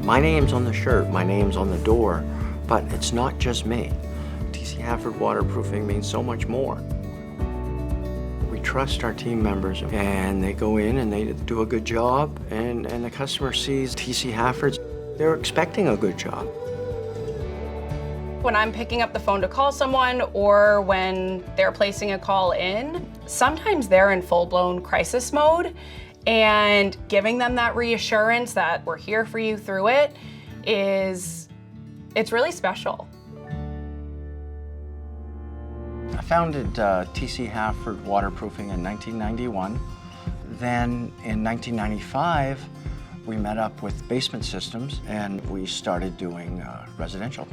My name's on the shirt, my name's on the door, but it's not just me. TC Hafford waterproofing means so much more. We trust our team members, and they go in and they do a good job, and the customer sees TC Hafford's, they're expecting a good job. When I'm picking up the phone to call someone or when they're placing a call in, sometimes they're in full-blown crisis mode, and giving them that reassurance that we're here for you through it it's really special. I founded TC Hafford Waterproofing in 1991. Then in 1995, we met up with Basement Systems and we started doing residential.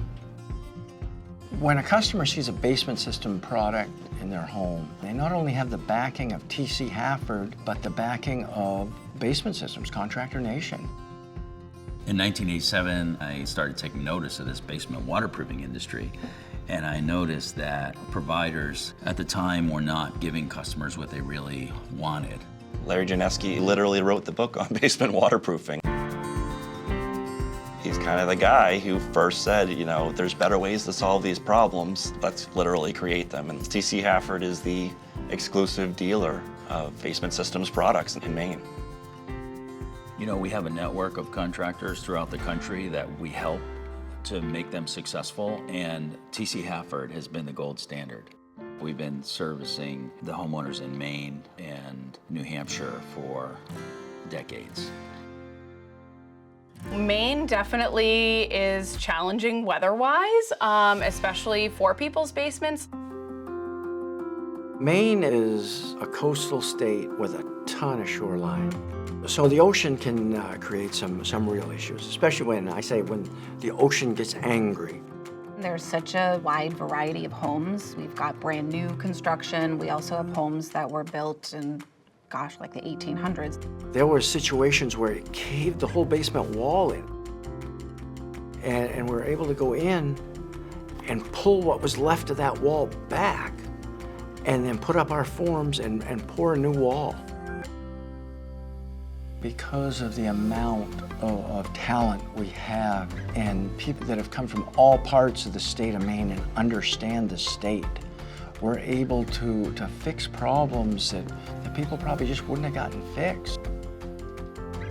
When a customer sees a basement system product in their home, they not only have the backing of TC Hafford, but the backing of Basement Systems, Contractor Nation. In 1987, I started taking notice of this basement waterproofing industry, and I noticed that providers at the time were not giving customers what they really wanted. Larry Janeski literally wrote the book on basement waterproofing. He's kind of the guy who first said, you know, there's better ways to solve these problems. Let's literally create them. And TC Hafford is the exclusive dealer of Basement Systems products in Maine. You know, we have a network of contractors throughout the country that we help to make them successful, and TC Hafford has been the gold standard. We've been servicing the homeowners in Maine and New Hampshire for decades. Maine definitely is challenging weather-wise, especially for people's basements. Maine is a coastal state with a ton of shoreline. So the ocean can create some real issues, especially when the ocean gets angry. There's such a wide variety of homes. We've got brand new construction. We also have homes that were built in, gosh, like the 1800s. There were situations where it caved the whole basement wall in. And we were able to go in and pull what was left of that wall back and then put up our forms and pour a new wall. Because of the amount of talent we have and people that have come from all parts of the state of Maine and understand the state, we're able to fix problems that people probably just wouldn't have gotten fixed.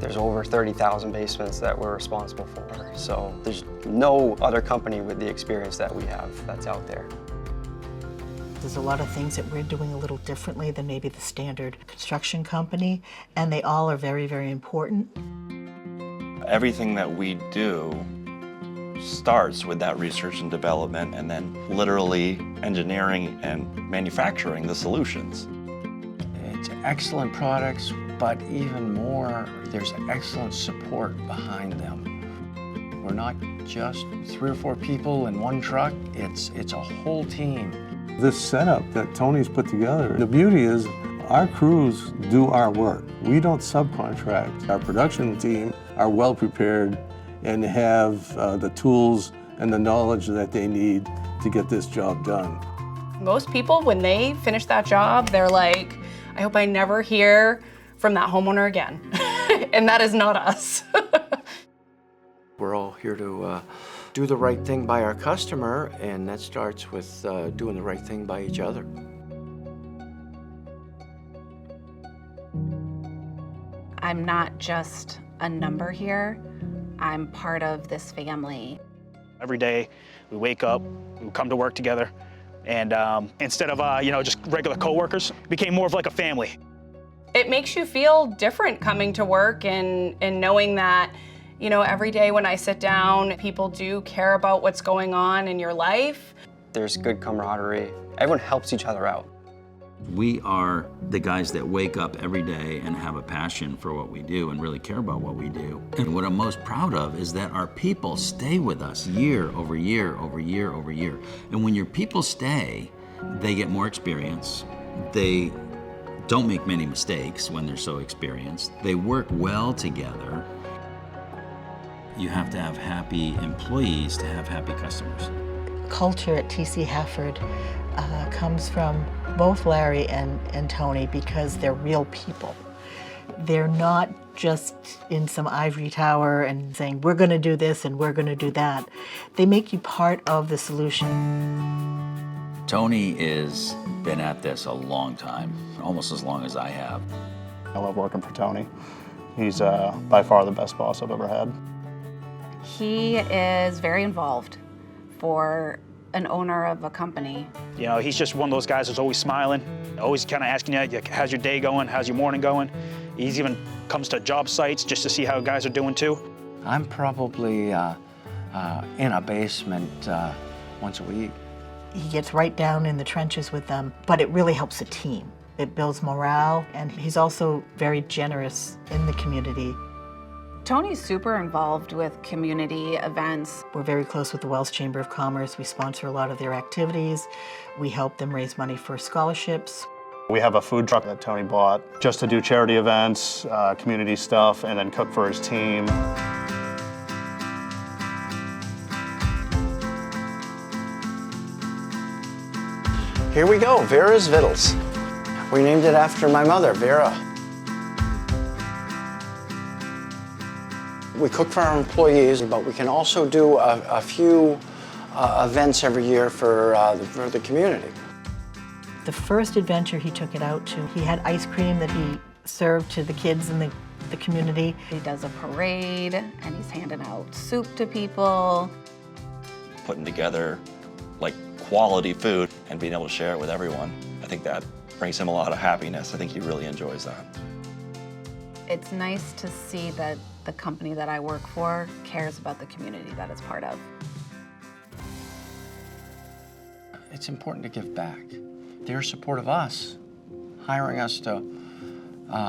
There's over 30,000 basements that we're responsible for, so there's no other company with the experience that we have that's out there. There's a lot of things that we're doing a little differently than maybe the standard construction company, and they all are very, very important. Everything that we do starts with that research and development and then literally engineering and manufacturing the solutions. It's excellent products, but even more, there's excellent support behind them. We're not just 3 or 4 people in one truck, it's a whole team. This setup that Tony's put together, the beauty is our crews do our work. We don't subcontract. Our production team are well prepared and have the tools and the knowledge that they need to get this job done. Most people, when they finish that job, they're like, I hope I never hear from that homeowner again. And that is not us. We're all here to do the right thing by our customer, and that starts with doing the right thing by each other. I'm not just a number here. I'm part of this family. Every day we wake up, we come to work together, and instead of just regular coworkers, it became more of like a family. It makes you feel different coming to work and knowing that, every day when I sit down, people do care about what's going on in your life. There's good camaraderie. Everyone helps each other out. We are the guys that wake up every day and have a passion for what we do and really care about what we do. And what I'm most proud of is that our people stay with us year over year over year over year. And when your people stay, they get more experience. They don't make many mistakes when they're so experienced. They work well together. You have to have happy employees to have happy customers. Culture at TC Hafford comes from both Larry and Tony because they're real people. They're not just in some ivory tower and saying, we're going to do this and we're going to do that. They make you part of the solution. Tony has been at this a long time, almost as long as I have. I love working for Tony. He's by far the best boss I've ever had. He is very involved for an owner of a company. You know, he's just one of those guys that's always smiling, always kind of asking you, how's your day going? How's your morning going? He's even comes to job sites just to see how guys are doing too. I'm probably in a basement once a week. He gets right down in the trenches with them, but it really helps the team. It builds morale, and he's also very generous in the community. Tony's super involved with community events. We're very close with the Wells Chamber of Commerce. We sponsor a lot of their activities. We help them raise money for scholarships. We have a food truck that Tony bought just to do charity events, community stuff, and then cook for his team. Here we go, Vera's Vittles. We named it after my mother, Vera. We cook for our employees, but we can also do a few events every year for the community. The first adventure he took it out to, he had ice cream that he served to the kids in the community. He does a parade, and he's handing out soup to people. Putting together like quality food and being able to share it with everyone, I think that brings him a lot of happiness. I think he really enjoys that. It's nice to see that the company that I work for cares about the community that it's part of. It's important to give back. Their support of us, hiring us to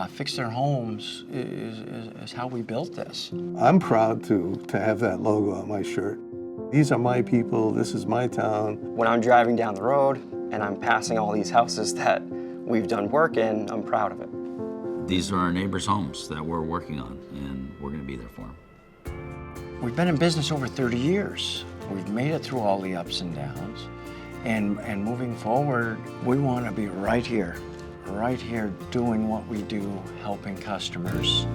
fix their homes is how we built this. I'm proud to have that logo on my shirt. These are my people, this is my town. When I'm driving down the road and I'm passing all these houses that we've done work in, I'm proud of it. These are our neighbors' homes that we're working on, and we're going to be there for them. We've been in business over 30 years. We've made it through all the ups and downs. And moving forward, we want to be right here doing what we do, helping customers.